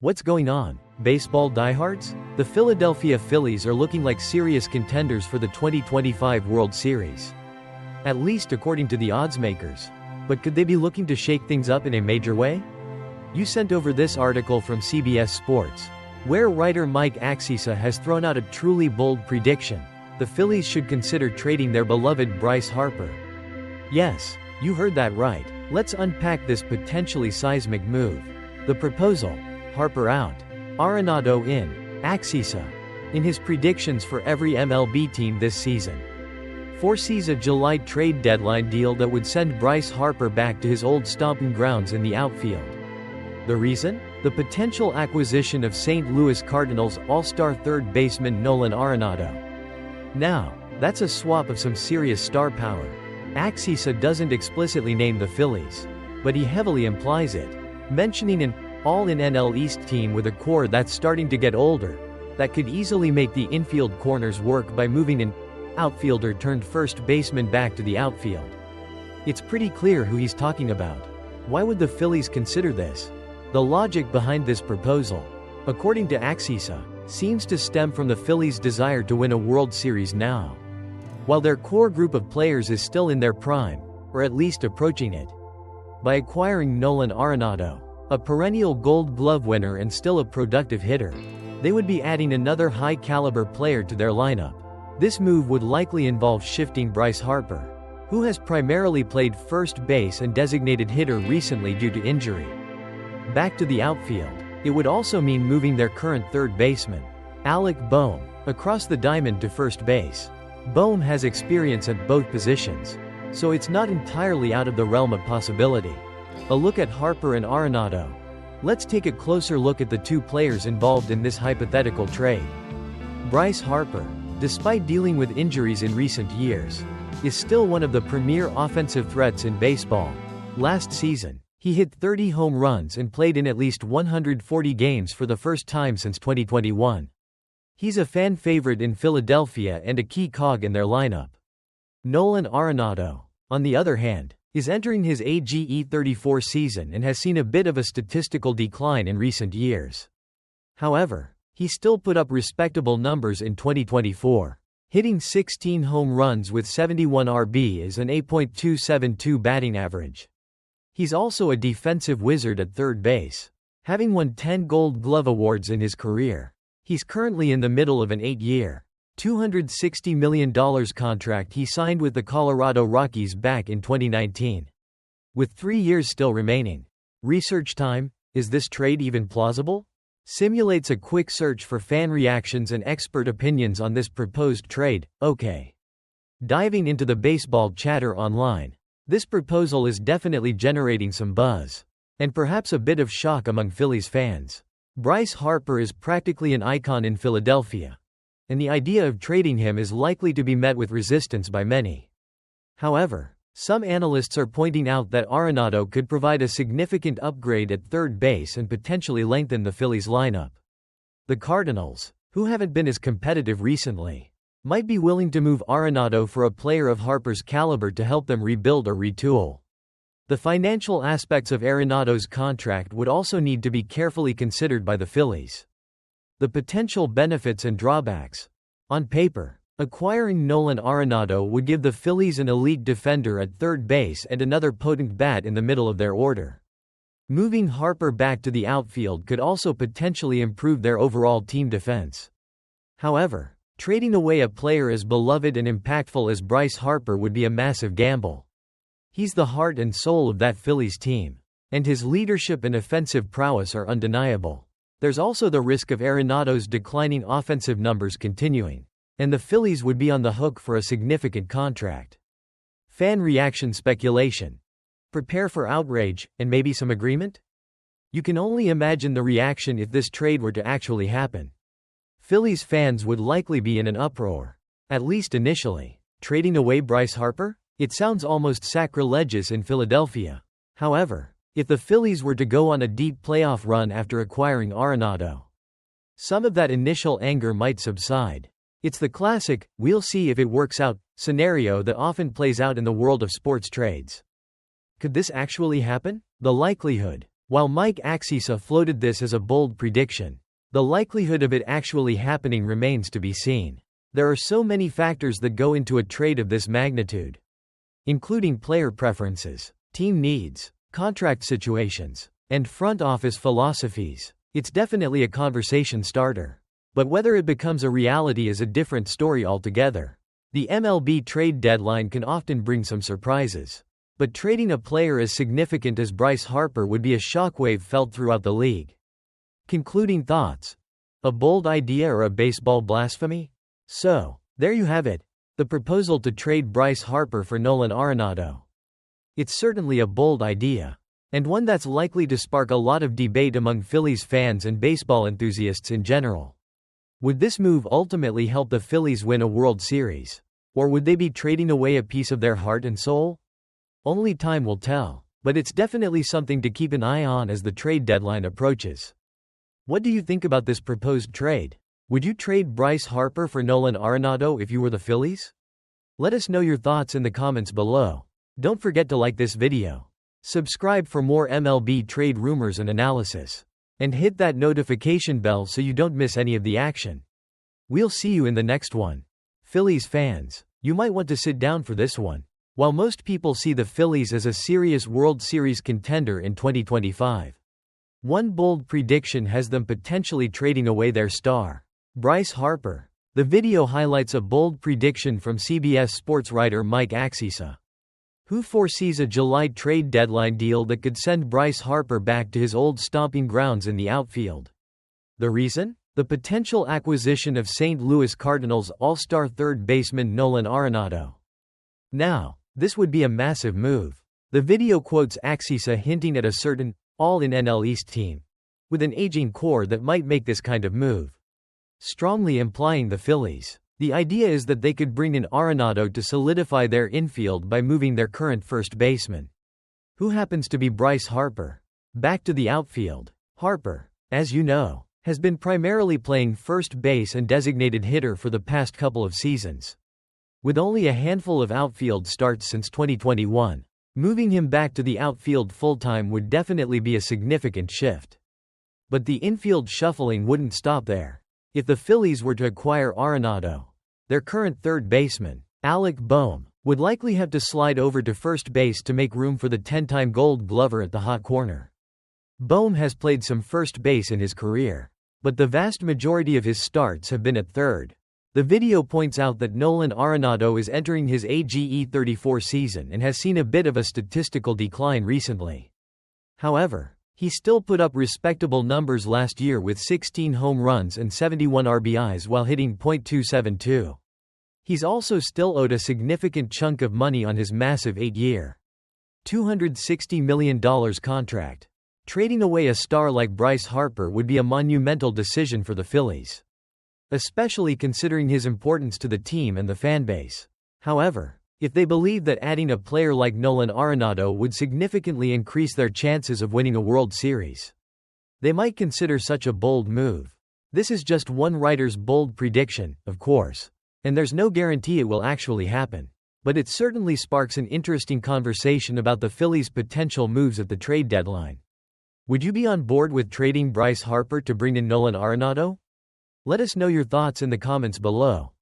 What's going on, baseball diehards? The Philadelphia Phillies are looking like serious contenders for the 2025 World Series. At least according to the odds makers. But could they be looking to shake things up in a major way? You sent over this article from CBS Sports, where writer Mike Axisa has thrown out a truly bold prediction. The Phillies should consider trading their beloved Bryce Harper. Yes, you heard that right. Let's unpack this potentially seismic move. The proposal: Harper out, Arenado in. Axisa, in his predictions for every MLB team this season, foresees a July trade deadline deal that would send Bryce Harper back to his old stomping grounds in the outfield. The reason? The potential acquisition of St. Louis Cardinals all-star third baseman Nolan Arenado. Now, that's a swap of some serious star power. Axisa doesn't explicitly name the Phillies, but he heavily implies it, mentioning an all-in NL East team with a core that's starting to get older, that could easily make the infield corners work by moving an outfielder turned first baseman back to the outfield. It's pretty clear who he's talking about. Why would the Phillies consider this? The logic behind this proposal, according to Axisa, seems to stem from the Phillies' desire to win a World Series now, while their core group of players is still in their prime, or at least approaching it. By acquiring Nolan Arenado, a perennial Gold Glove winner and still a productive hitter, they would be adding another high-caliber player to their lineup. This move would likely involve shifting Bryce Harper, who has primarily played first base and designated hitter recently due to injury, back to the outfield. It would also mean moving their current third baseman, Alec Bohm, across the diamond to first base. Bohm has experience at both positions, so it's not entirely out of the realm of possibility. A look at Harper and Arenado. Let's take a closer look at the two players involved in this hypothetical trade. Bryce Harper, despite dealing with injuries in recent years, is still one of the premier offensive threats in baseball. Last season, he hit 30 home runs and played in at least 140 games for the first time since 2021. He's a fan favorite in Philadelphia and a key cog in their lineup. Nolan Arenado, on the other hand, is entering his age 34 season and has seen a bit of a statistical decline in recent years. However, he still put up respectable numbers in 2024, hitting 16 home runs with 71 RBs and 8.272 batting average. He's also a defensive wizard at third base, having won 10 Gold Glove awards in his career. He's currently in the middle of an 8-year, $260 million contract he signed with the Colorado Rockies back in 2019. With 3 years still remaining. Research time: is this trade even plausible? Simulates a quick search for fan reactions and expert opinions on this proposed trade. Okay. Diving into the baseball chatter online, this proposal is definitely generating some buzz, and perhaps a bit of shock among Phillies fans. Bryce Harper is practically an icon in Philadelphia, and the idea of trading him is likely to be met with resistance by many. However, some analysts are pointing out that Arenado could provide a significant upgrade at third base and potentially lengthen the Phillies lineup. The Cardinals, who haven't been as competitive recently, might be willing to move Arenado for a player of Harper's caliber to help them rebuild or retool. The financial aspects of Arenado's contract would also need to be carefully considered by the Phillies. The potential benefits and drawbacks. On paper, acquiring Nolan Arenado would give the Phillies an elite defender at third base and another potent bat in the middle of their order. Moving Harper back to the outfield could also potentially improve their overall team defense. However, trading away a player as beloved and impactful as Bryce Harper would be a massive gamble. He's the heart and soul of that Phillies team, and his leadership and offensive prowess are undeniable. There's also the risk of Arenado's declining offensive numbers continuing, and the Phillies would be on the hook for a significant contract. Fan reaction speculation. Prepare for outrage, and maybe some agreement? You can only imagine the reaction if this trade were to actually happen. Phillies fans would likely be in an uproar, at least initially. Trading away Bryce Harper? It sounds almost sacrilegious in Philadelphia. However, if the Phillies were to go on a deep playoff run after acquiring Arenado, some of that initial anger might subside. It's the classic, "we'll see if it works out" scenario that often plays out in the world of sports trades. Could this actually happen? The likelihood While Mike Axisa floated this as a bold prediction, the likelihood of it actually happening remains to be seen. There are so many factors that go into a trade of this magnitude, including player preferences, team needs, contract situations, and front office philosophies. It's definitely a conversation starter. But whether it becomes a reality is a different story altogether. The MLB trade deadline can often bring some surprises. But trading a player as significant as Bryce Harper would be a shockwave felt throughout the league. Concluding thoughts. A bold idea or a baseball blasphemy? So, there you have it. The proposal to trade Bryce Harper for Nolan Arenado. It's certainly a bold idea, and one that's likely to spark a lot of debate among Phillies fans and baseball enthusiasts in general. Would this move ultimately help the Phillies win a World Series? Or would they be trading away a piece of their heart and soul? Only time will tell, but it's definitely something to keep an eye on as the trade deadline approaches. What do you think about this proposed trade? Would you trade Bryce Harper for Nolan Arenado if you were the Phillies? Let us know your thoughts in the comments below. Don't forget to like this video. Subscribe for more MLB trade rumors and analysis. And hit that notification bell so you don't miss any of the action. We'll see you in the next one. Phillies fans, you might want to sit down for this one. While most people see the Phillies as a serious World Series contender in 2025, one bold prediction has them potentially trading away their star, Bryce Harper. The video highlights a bold prediction from CBS Sports writer Mike Axisa, who foresees a July trade deadline deal that could send Bryce Harper back to his old stomping grounds in the outfield. The reason? The potential acquisition of St. Louis Cardinals all-star third baseman Nolan Arenado. Now, this would be a massive move. The video quotes Axisa hinting at a certain all-in NL East team with an aging core that might make this kind of move, strongly implying the Phillies. The idea is that they could bring in Arenado to solidify their infield by moving their current first baseman, who happens to be Bryce Harper, back to the outfield. Harper, as you know, has been primarily playing first base and designated hitter for the past couple of seasons, with only a handful of outfield starts since 2021. Moving him back to the outfield full-time would definitely be a significant shift. But the infield shuffling wouldn't stop there. If the Phillies were to acquire Arenado, their current third baseman, Alec Bohm, would likely have to slide over to first base to make room for the 10-time Gold Glover at the hot corner. Bohm has played some first base in his career, but the vast majority of his starts have been at third. The video points out that Nolan Arenado is entering his AGE 34 season and has seen a bit of a statistical decline recently. However, he still put up respectable numbers last year with 16 home runs and 71 RBIs while hitting .272. He's also still owed a significant chunk of money on his massive 8-year, $260 million contract. Trading away a star like Bryce Harper would be a monumental decision for the Phillies, especially considering his importance to the team and the fanbase. However, if they believe that adding a player like Nolan Arenado would significantly increase their chances of winning a World Series, they might consider such a bold move. This is just one writer's bold prediction, of course, and there's no guarantee it will actually happen. But it certainly sparks an interesting conversation about the Phillies' potential moves at the trade deadline. Would you be on board with trading Bryce Harper to bring in Nolan Arenado? Let us know your thoughts in the comments below.